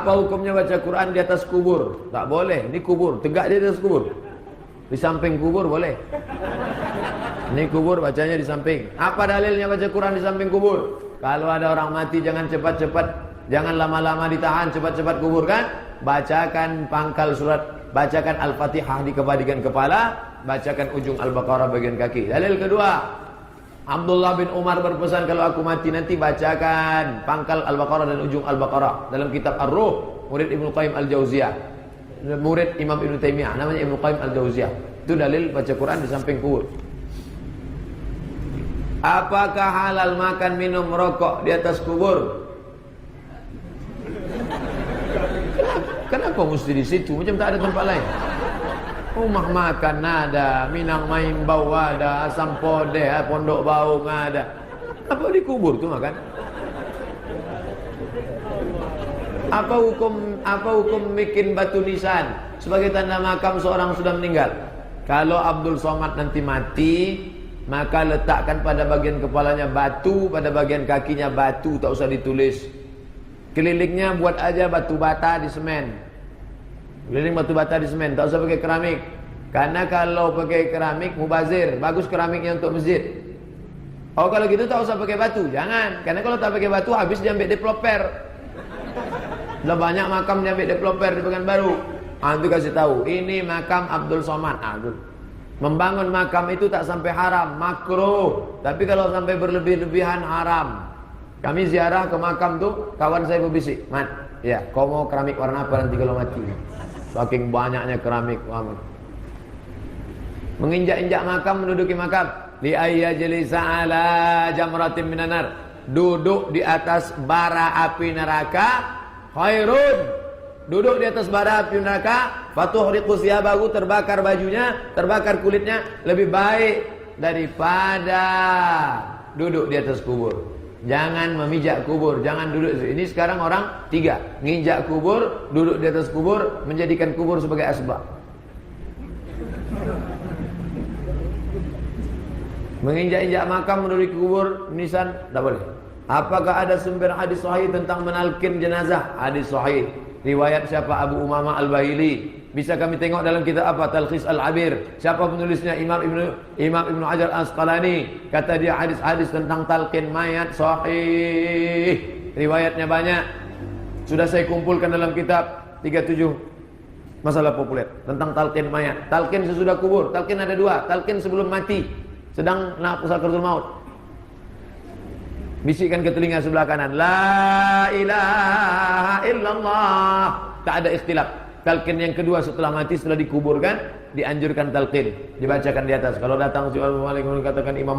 Apa hukumnya baca Quran di atas kubur? Tak boleh. Ini kubur, tegak di atas kubur. Di samping kubur boleh. Ini kubur, bacanya di samping. Apa dalilnya baca Quran di samping kubur? Kalau ada orang mati jangan cepat-cepat, jangan lama-lama ditahan, cepat-cepat kuburkan. Bacakan pangkal surat, bacakan Al-Fatihah di bagian kepala, bacakan ujung Al-Baqarah bagian kaki. Dalil kedua, Abdullah bin Umar berpesan, kalau aku mati nanti bacakan pangkal Al-Baqarah dan ujung Al-Baqarah. Dalam kitab Ar-Ruh, murid Ibnu Qayyim Al-Jauziyah, murid Imam Ibnu Taimiyah, namanya Ibnu Qayyim Al-Jauziyah. Itu dalil baca Quran di samping kubur. Apakah halal makan, minum, merokok di atas kubur? Kenapa mesti di situ? Macam tak ada tempat lain. Rumah makan ada, Minang Main Bau ada, Asam Podeh, Pondok Bau ada. Apa di kubur tu makan? Apa hukum bikin batu nisan sebagai tanda makam seorang sudah meninggal? Kalau Abdul Somad nanti mati, maka letakkan pada bagian kepalanya batu, pada bagian kakinya batu, tak usah ditulis. Kelilingnya buat aja batu bata di semen. Keliling batu bata di semen, tak usah pakai keramik. Karena kalau pakai keramik mubazir, bagus keramiknya untuk masjid. Oh kalau gitu tak usah pakai batu, jangan. Karena kalau tak pakai batu habis diambil developer. Sudah banyak makam diambil developer di Pekanbaru. Itu kasih tahu, ini makam Abdul Somad. Membangun makam itu tak sampai haram, makruh. Tapi kalau sampai berlebih-lebihan haram. Kami ziarah ke makam tuh, kawan saya berbisik, "Mat, ya, kau mau keramik warna apa nanti kalau mati?" Saking banyaknya keramik. Menginjak-injak makam, menduduki makam. Li ayyajlisa ala jamratin minanar. Duduk di atas bara api neraka khairun. Duduk di atas bara api neraka, fatuhriqu siyabahu, terbakar bajunya, terbakar kulitnya, lebih baik daripada duduk di atas kubur. Jangan memijak kubur, jangan duduk. Ini sekarang orang tiga, nginjak kubur, duduk di atas kubur, menjadikan kubur sebagai asbab. Menginjak-injak makam, menduduki kubur, nisan, tak boleh. Apakah ada sumber hadis sahih tentang menalkin jenazah? Hadis sahih. Riwayat siapa? Abu Umamah Al-Bahili. Bisa kami tengok dalam kitab apa? Talkhis Al-Abir. Siapa penulisnya? Imam Ibnu Hajar Asqalani. Kata dia hadis-hadis tentang talqin mayat sahih. Riwayatnya banyak. Sudah saya kumpulkan dalam kitab 37 masalah populer tentang talqin mayat. Talqin sesudah kubur. Talqin ada dua. Talqin sebelum mati, sedang sakaratul maut. Bisikkan ke telinga sebelah kanan, la ilaha illallah. Tak ada ikhtilaf. Talqin yang kedua setelah mati, setelah dikuburkan, dianjurkan talqin, dibacakan di atas. Kalau datang si Assalamualaikum, katakan imam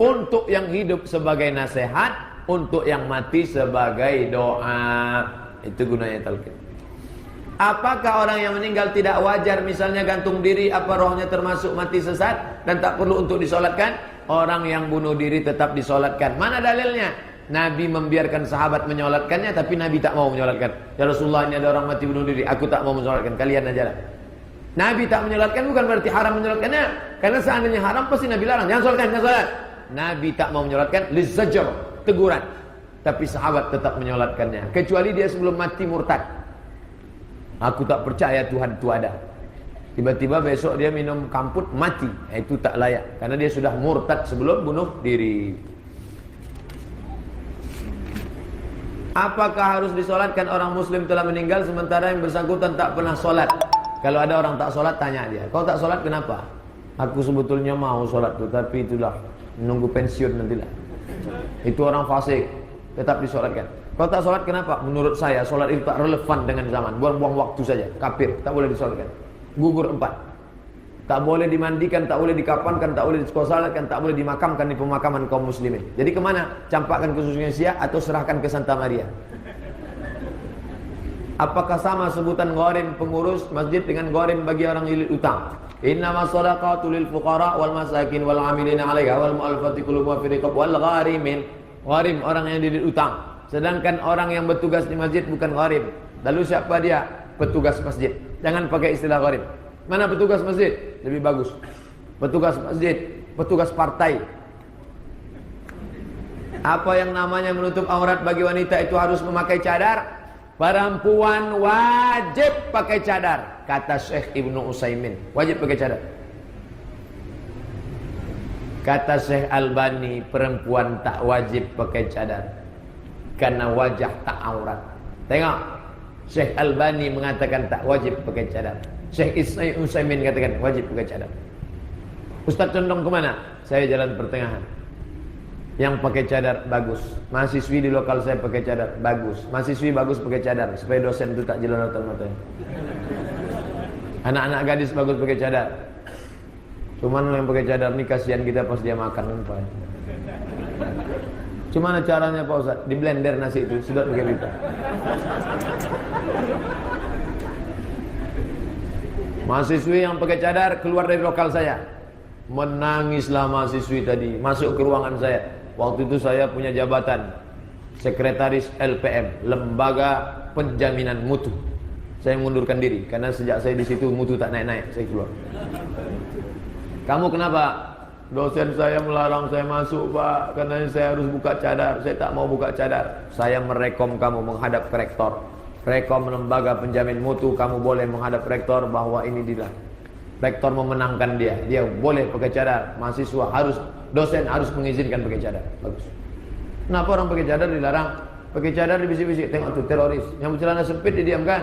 untuk yang hidup sebagai nasihat, untuk yang mati sebagai doa. Itu gunanya talqin. Apakah orang yang meninggal tidak wajar misalnya gantung diri, apa rohnya termasuk mati sesat dan tak perlu untuk disolatkan? Orang yang bunuh diri tetap disolatkan. Mana dalilnya? Nabi membiarkan sahabat menyolatkannya, tapi Nabi tak mau menyolatkan. Ya Rasulullah, ini ada orang mati bunuh diri, aku tak mau menyolatkan, kalian aja lah. Nabi tak menyolatkan bukan berarti haram menyolatkannya. Karena seandainya haram pasti Nabi larang, jangan solatkan, jangan solat. Nabi tak mau menyolatkan, lizajar, teguran. Tapi sahabat tetap menyolatkannya, kecuali dia sebelum mati murtad. Aku tak percaya Tuhan itu ada. Tiba-tiba besok dia minum kamput mati, itu tak layak. Karena dia sudah murtad sebelum bunuh diri. Apakah harus disolatkan orang muslim telah meninggal sementara yang bersangkutan tak pernah solat? Kalau ada orang tak solat, tanya dia, kau tak solat kenapa? Aku sebetulnya mau solat tuh, tapi itulah menunggu pensiun nantilah. Itu orang fasik, tetap disolatkan. Kau tak solat kenapa? Menurut saya solat itu tak relevan dengan zaman, buang-buang waktu saja, kafir, tak boleh disolatkan. Gugur 4. Tak boleh dimandikan, tak boleh dikapankan, tak boleh disekosalatkan, tak boleh dimakamkan di pemakaman kaum muslimin. Jadi kemana? Campakkan ke Susunisia atau serahkan ke Santa Maria. Apakah sama sebutan gharim pengurus masjid dengan gharim bagi orang lilit utang? Innamas shadaqatu lil fuqara wal masakin wal amilina 'alaiha wal mu'allafati qulubuhum fi riqab wal gharimin. Gharim orang yang lilit utang. Sedangkan orang yang bertugas di masjid bukan gharim. Lalu siapa dia? Petugas masjid. Jangan pakai istilah gharim. Mana petugas masjid? Lebih bagus. Petugas masjid, petugas partai. Apa yang namanya menutup aurat bagi wanita itu harus memakai cadar? Perempuan wajib pakai cadar, kata Syekh Ibnu Utsaimin. Wajib pakai cadar. Kata Syekh Albani, perempuan tak wajib pakai cadar karena wajah tak aurat. Tengok, Syekh Albani mengatakan tak wajib pakai cadar. Syekh Utsaimin katakan wajib pakai cadar. Ustaz condong kemana? Saya jalan pertengahan. Yang pakai cadar bagus. Mahasiswi di lokal saya pakai cadar bagus. Mahasiswi bagus pakai cadar supaya dosen itu tak jelalatan matanya. Anak-anak gadis bagus pakai cadar. Cuman yang pakai cadar ni kasihan kita pas dia makan kan. Gimana caranya Pak Ustaz? Di blender nasi itu sudah pakai pita. Mahasiswi yang pakai cadar keluar dari lokal saya. Menangislah mahasiswi tadi masuk ke ruangan saya. Waktu itu saya punya jabatan sekretaris LPM, Lembaga Penjaminan Mutu. Saya mengundurkan diri karena sejak saya di situ mutu tak naik-naik, saya keluar. Kamu kenapa? Dosen saya melarang saya masuk, Pak, karena saya harus buka cadar. Saya tak mau buka cadar. Saya merekom kamu menghadap ke rektor. Rekom Lembaga Penjamin Mutu, kamu boleh menghadap rektor bahwa ini dilarang. Rektor memenangkan dia boleh pakai cadar. Mahasiswa harus, dosen harus mengizinkan pakai cadar. Bagus. Kenapa orang pakai cadar dilarang? Pakai cadar dibisik-bisik. Tengok tuh teroris yang bercelana sempit didiamkan.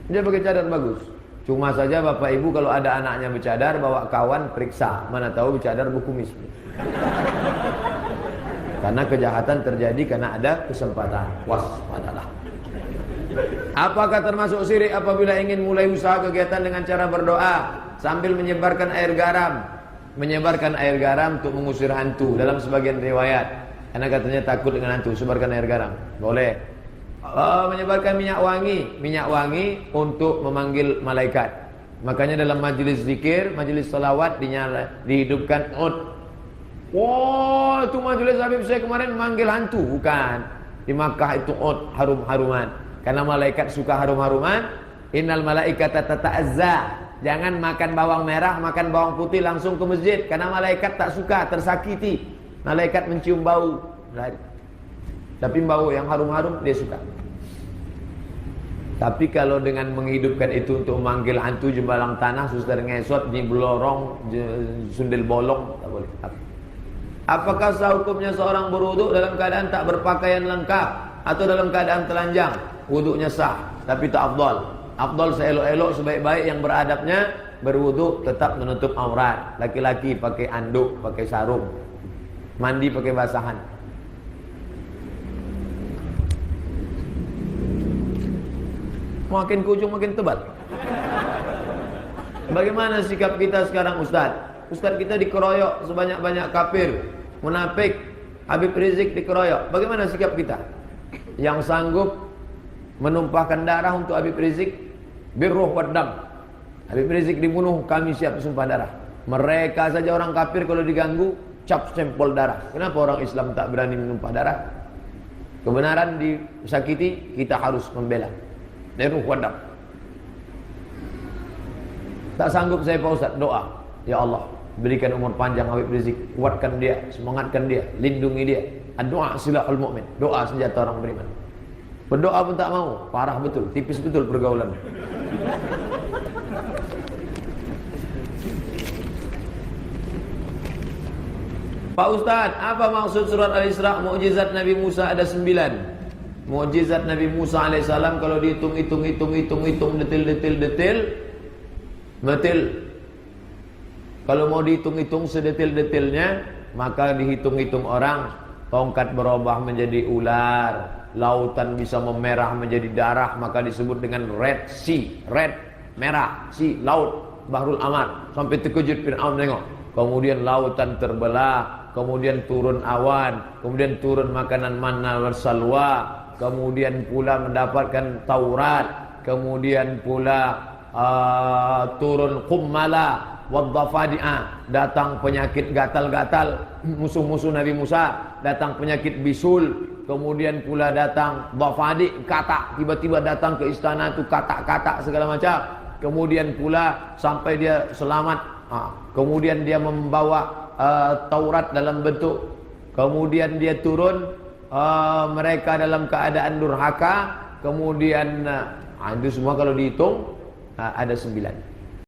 Dia pakai cadar bagus. Cuma saja bapak ibu kalau ada anaknya bercadar, bawa kawan periksa. Mana tahu bercadar berkumis. Karena kejahatan terjadi karena ada kesempatan. Waspadalah. Apakah termasuk syirik apabila ingin mulai usaha kegiatan dengan cara berdoa sambil menyebarkan air garam? Menyebarkan air garam untuk mengusir hantu dalam sebagian riwayat. Karena katanya takut dengan hantu, sebarkan air garam. Boleh. Menyebarkan minyak wangi untuk memanggil malaikat. Makanya dalam majelis zikir, majelis salawat dihidupkan ud. Wah, itu majelis Habib saya kemarin memanggil hantu. Bukan. Di Makkah itu ud, harum-haruman. Karena malaikat suka harum-haruman. Innal malaikata tata'azza. Jangan makan bawang merah, makan bawang putih langsung ke masjid. Karena malaikat tak suka, tersakiti. Malaikat mencium bau. Tapi bau yang harum-harum dia suka. Tapi kalau dengan menghidupkan itu untuk memanggil hantu jembalang tanah, suster ngesot, nyibelorong, sundel bolong, tak boleh. Apakah sah hukumnya seorang berwuduk dalam keadaan tak berpakaian lengkap atau dalam keadaan telanjang? Wuduknya sah, tapi tak afdal. Afdal seelok-elok sebaik-baik yang beradabnya berwuduk tetap menutup aurat. Laki-laki pakai anduk, pakai sarung. Mandi pakai basahan. Makin ke ujung makin tebal. Bagaimana sikap kita sekarang Ustaz? Ustaz kita dikeroyok sebanyak-banyak kafir, munafik, Habib Rizik dikeroyok. Bagaimana sikap kita? Yang sanggup menumpahkan darah untuk Habib Rizik, birruh waddam. Habib Rizik dibunuh, kami siap sumpah darah. Mereka saja orang kafir kalau diganggu, cap stempel darah. Kenapa orang Islam tak berani menumpah darah? Kebenaran disakiti, kita harus membela. Birruh waddam. Tak sanggup saya Pak Ustaz, doa. Ya Allah, berikan umur panjang Habib Rizik, kuatkan dia, semangatkan dia, lindungi dia. Doa silahul mu'min, doa senjata orang beriman. Berdoa pun tak mau, parah betul, tipis betul pergaulan. Pak Ustaz, apa maksud surat Al-Isra? Mukjizat Nabi Musa ada 9. Mukjizat Nabi Musa alaihissalam kalau dihitung detil. Kalau mau dihitung-hitung sedetil-detilnya, maka dihitung-hitung orang, tongkat berubah menjadi ular, lautan bisa memerah menjadi darah, maka disebut dengan Red Sea, red, merah, sea, laut, Bahrul Ahmar, sampai terkejut Fir'aun tengok. Kemudian lautan terbelah, kemudian turun awan, kemudian turun makanan manna wassalwa, kemudian pula mendapatkan Taurat, kemudian pula turun kummala waddafadi'a, datang penyakit gatal-gatal, musuh-musuh Nabi Musa, datang penyakit bisul, kemudian pula datang dhafadi, katak, tiba-tiba datang ke istana itu katak-katak segala macam, kemudian pula sampai dia selamat, kemudian dia membawa Taurat dalam bentuk kemudian dia turun, mereka dalam keadaan durhaka, kemudian itu semua kalau dihitung ada 9.